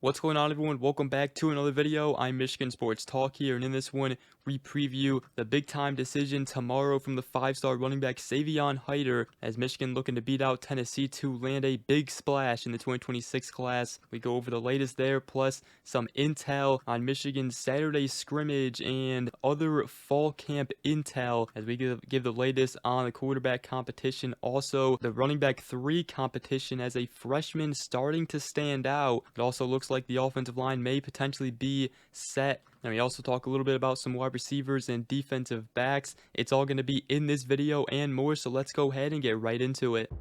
What's going on, everyone? Welcome back to another video. I'm Michigan Sports Talk here, and in this one, we preview the big-time decision tomorrow from the five-star running back Savion Hiter, as Michigan looking to beat out Tennessee to land a big splash in the 2026 class. We go over the latest there, plus some intel on Michigan's Saturday scrimmage and other fall camp intel, as we give the latest on the quarterback competition. Also, the running back 3 competition as a freshman starting to stand out. It also looks like the offensive line may potentially be set. And we also talk a little bit about some wide receivers and defensive backs. It's all going to be in this video and more, so let's go ahead and get right into it.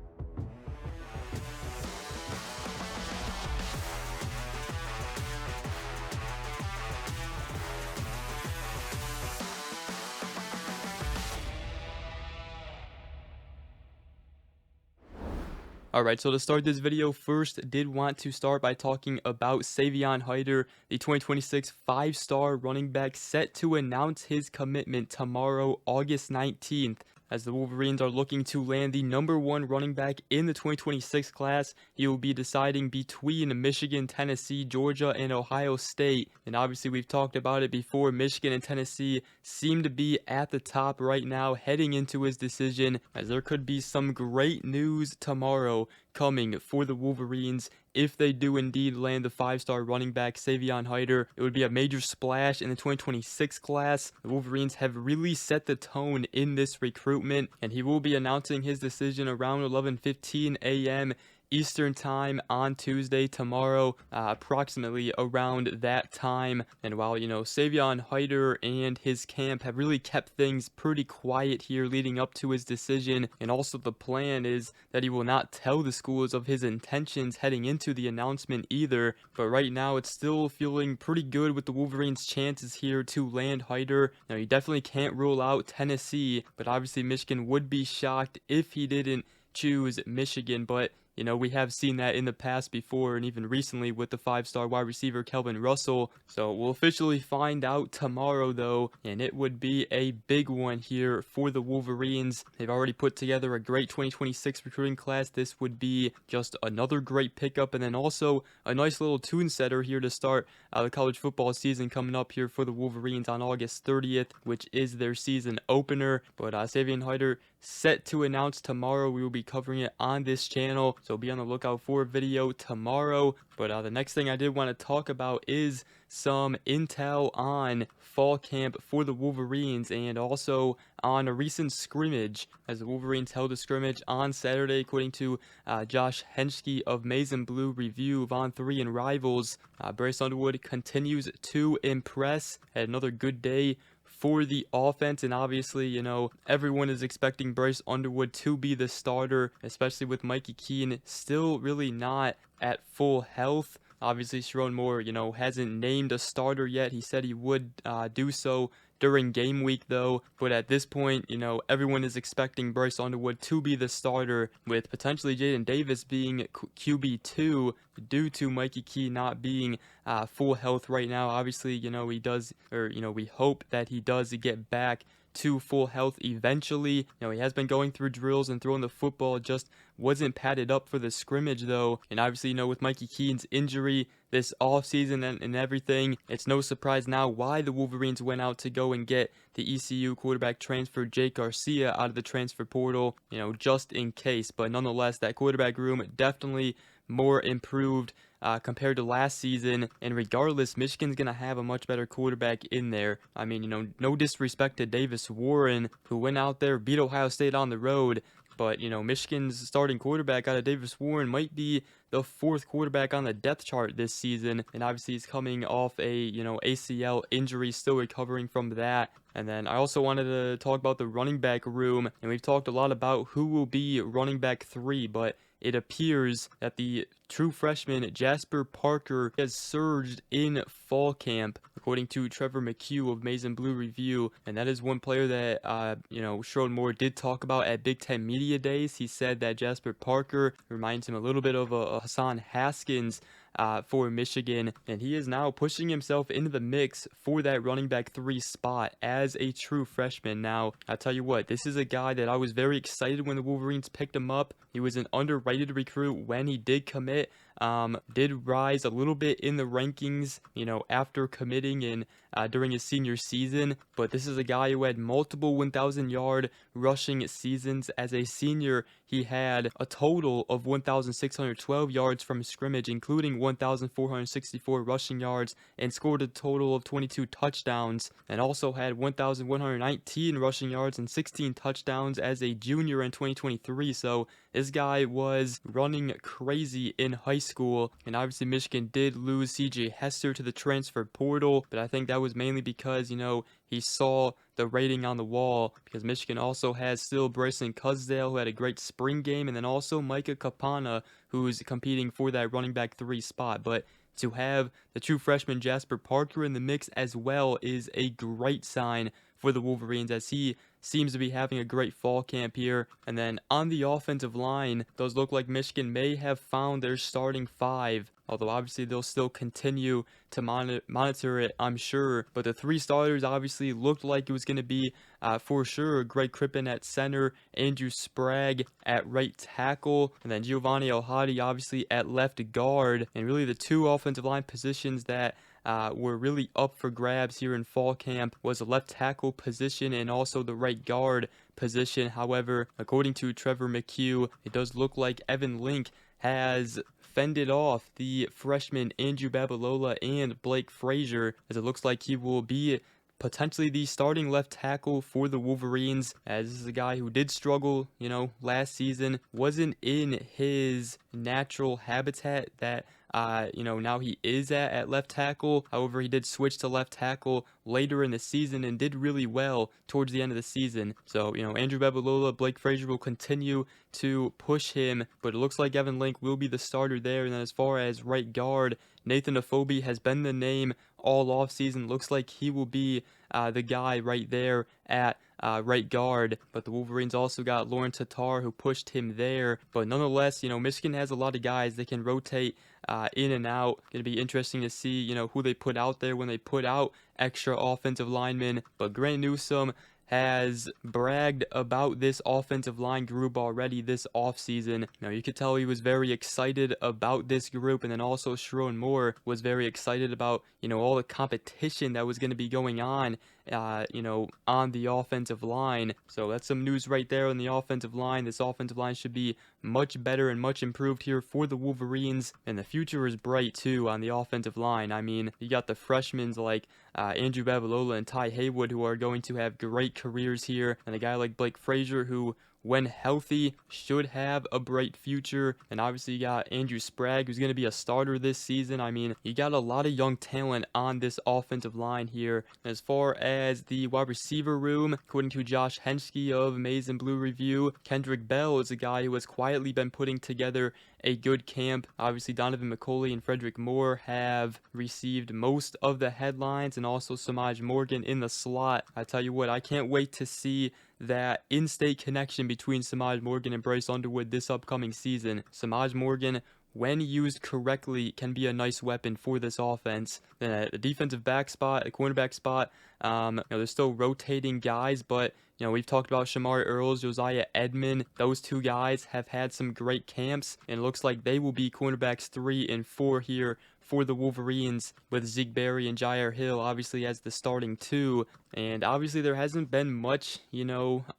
Alright, so to start this video, first did want to start by talking about Savion Hiter, the 2026 5-star running back set to announce his commitment tomorrow, August 19th. As the Wolverines are looking to land the #1 running back in the 2026 class, he will be deciding between Michigan, Tennessee, Georgia, and Ohio State. And obviously, we've talked about it before. Michigan and Tennessee seem to be at the top right now, heading into his decision, as there could be some great news tomorrow coming for the Wolverines. If they do indeed land the 5-star running back Savion Hiter, it would be a major splash in the 2026 class. The Wolverines have really set the tone in this recruitment, and he will be announcing his decision around 11:15 a.m. Eastern time on Tuesday, tomorrow, approximately around that time. And while, Savion Hiter and his camp have really kept things pretty quiet here leading up to his decision, and also the plan is that he will not tell the schools of his intentions heading into the announcement either. But right now, it's still feeling pretty good with the Wolverines' chances here to land Hiter. Now, you definitely can't rule out Tennessee, but obviously Michigan would be shocked if he didn't choose Michigan. But we have seen that in the past before, and even recently with the 5-star wide receiver Kelvin Russell. So we'll officially find out tomorrow, though, and it would be a big one here for the Wolverines. They've already put together a great 2026 recruiting class. This would be just another great pickup, and then also a nice little tune setter here to start the college football season coming up here for the Wolverines on August 30th, which is their season opener. But Savion Hiter set to announce tomorrow. We will be covering it on this channel, so be on the lookout for a video tomorrow. But the next thing I did want to talk about is some intel on fall camp for the Wolverines, and also on a recent scrimmage, as the Wolverines held a scrimmage on Saturday, according to Josh Henschke of Maize and Blue Review of On 3 and Rivals. Bryce Underwood continues to impress. Had another good day for the offense, and obviously, everyone is expecting Bryce Underwood to be the starter, especially with Mikey Keene still really not at full health. Obviously, Sharon Moore, hasn't named a starter yet. He said he would do so during game week, though. But at this point, everyone is expecting Bryce Underwood to be the starter, with potentially Jaden Davis being QB2 due to Mikey Key not being full health right now. Obviously, he does, or we hope that he does get back to full health eventually. He has been going through drills and throwing the football, just wasn't padded up for the scrimmage, though. And obviously, with Mikey Keene's injury this offseason and everything, it's no surprise now why the Wolverines went out to go and get the ECU quarterback transfer Jake Garcia out of the transfer portal, just in case. But nonetheless, that quarterback room definitely more improved compared to last season, and regardless, Michigan's going to have a much better quarterback in there. I mean, no disrespect to Davis Warren, who went out there, beat Ohio State on the road, but, Michigan's starting quarterback out of Davis Warren might be the 4th quarterback on the depth chart this season, and obviously he's coming off a, ACL injury, still recovering from that. And then I also wanted to talk about the running back room, and we've talked a lot about who will be running back 3, but it appears that the true freshman Jasper Parker has surged in fall camp, according to Trevor McHugh of Maize and Blue Review. And that is one player that, Sharon Moore did talk about at Big Ten Media Days. He said that Jasper Parker reminds him a little bit of a Hassan Haskins for Michigan, and he is now pushing himself into the mix for that running back 3 spot as a true freshman. Now, I'll tell you what, this is a guy that I was very excited when the Wolverines picked him up. He was an underrated recruit when he did commit did rise a little bit in the rankings, after committing in during his senior season. But this is a guy who had multiple 1,000-yard rushing seasons. As a senior, he had a total of 1,612 yards from scrimmage, including 1,464 rushing yards, and scored a total of 22 touchdowns, and also had 1,119 rushing yards and 16 touchdowns as a junior in 2023. So this guy was running crazy in high school, and obviously Michigan did lose CJ Hester to the transfer portal, but I think that was mainly because, he saw the rating on the wall, because Michigan also has still Bryson Cusdale, who had a great spring game, and then also Micah Kapana, who's competing for that running back 3 spot. But to have the true freshman Jasper Parker in the mix as well is a great sign for the Wolverines, as he seems to be having a great fall camp here. And then on the offensive line, those look like Michigan may have found their starting 5, although obviously they'll still continue to monitor it, I'm sure. But the 3 starters obviously looked like it was going to be for sure Greg Crippen at center, Andrew Sprague at right tackle, and then Giovanni Elhadi obviously at left guard. And really the 2 offensive line positions that were really up for grabs here in fall camp was the left tackle position and also the right guard position. However, according to Trevor McHugh, it does look like Evan Link has fended off the freshman Andrew Babalola and Blake Frazier, as it looks like he will be potentially the starting left tackle for the Wolverines, as this is a guy who did struggle, last season, wasn't in his natural habitat that now he is at left tackle. However, he did switch to left tackle later in the season and did really well towards the end of the season. So, Andrew Babalola, Blake Frazier will continue to push him, but it looks like Evan Link will be the starter there. And then as far as right guard, Nathan Afobe has been the name all offseason. Looks like he will be the guy right there at right guard, but the Wolverines also got Lauren Tatar, who pushed him there. But nonetheless, Michigan has a lot of guys that can rotate in and out. Going to be interesting to see, who they put out there when they put out extra offensive linemen. But Grant Newsome has bragged about this offensive line group already this offseason. You could tell he was very excited about this group, and then also Sharon Moore was very excited about, all the competition that was going to be going on on the offensive line. So that's some news right there on the offensive line. This offensive line should be much better and much improved here for the Wolverines, and the future is bright too on the offensive line. I mean, you got the freshmen like Andrew Babalola and Ty Haywood, who are going to have great careers here, and a guy like Blake Frazier, who when healthy should have a bright future. And obviously you got Andrew Sprague, who's going to be a starter this season. I mean, you got a lot of young talent on this offensive line here. And as far as the wide receiver room, according to Josh Henschke of Maize and Blue Review, Kendrick Bell is a guy who has quietly been putting together a good camp. Obviously Donovan McCauley and Frederick Moore have received most of the headlines, and also Samaj Morgan in the slot. I tell you what, I can't wait to see that in-state connection between Samaj Morgan and Bryce Underwood this upcoming season. Samaj Morgan, when used correctly, can be a nice weapon for this offense. Then at the defensive back spot, a cornerback spot, they're still rotating guys, but we've talked about Shamari Earls, Josiah Edmond. Those 2 guys have had some great camps, and it looks like they will be cornerbacks 3 and 4 here for the Wolverines, with Zeke Berry and Jair Hill obviously as the starting 2. And obviously there hasn't been much,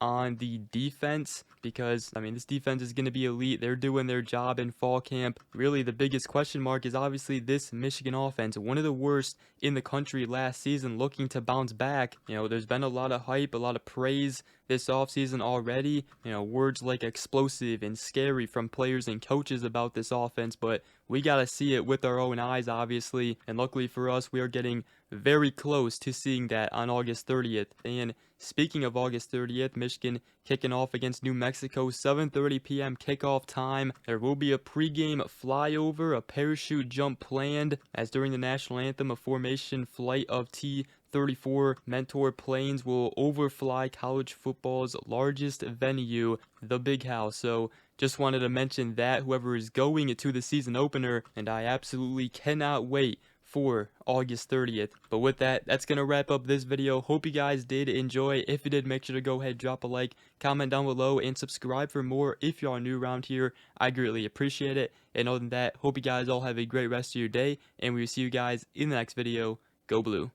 on the defense, because, this defense is going to be elite. They're doing their job in fall camp. Really, the biggest question mark is obviously this Michigan offense, one of the worst in the country last season, looking to bounce back. There's been a lot of hype, a lot of praise this offseason already. Words like explosive and scary from players and coaches about this offense, but we got to see it with our own eyes, obviously. And luckily for us, we are getting very close to seeing that on August 30th. And speaking of August 30th, Michigan kicking off against New Mexico, 7:30 p.m. kickoff time. There will be a pregame flyover, a parachute jump planned, as during the national anthem, a formation flight of T-34 Mentor planes will overfly college football's largest venue, the Big House. So just wanted to mention that, whoever is going to the season opener, and I absolutely cannot wait for August 30th. But with that, that's going to wrap up this video. Hope you guys did enjoy. If you did, make sure to go ahead, drop a like, comment down below, and subscribe for more if you are new around here. I greatly appreciate it. And other than that, hope you guys all have a great rest of your day, and we will see you guys in the next video. Go Blue.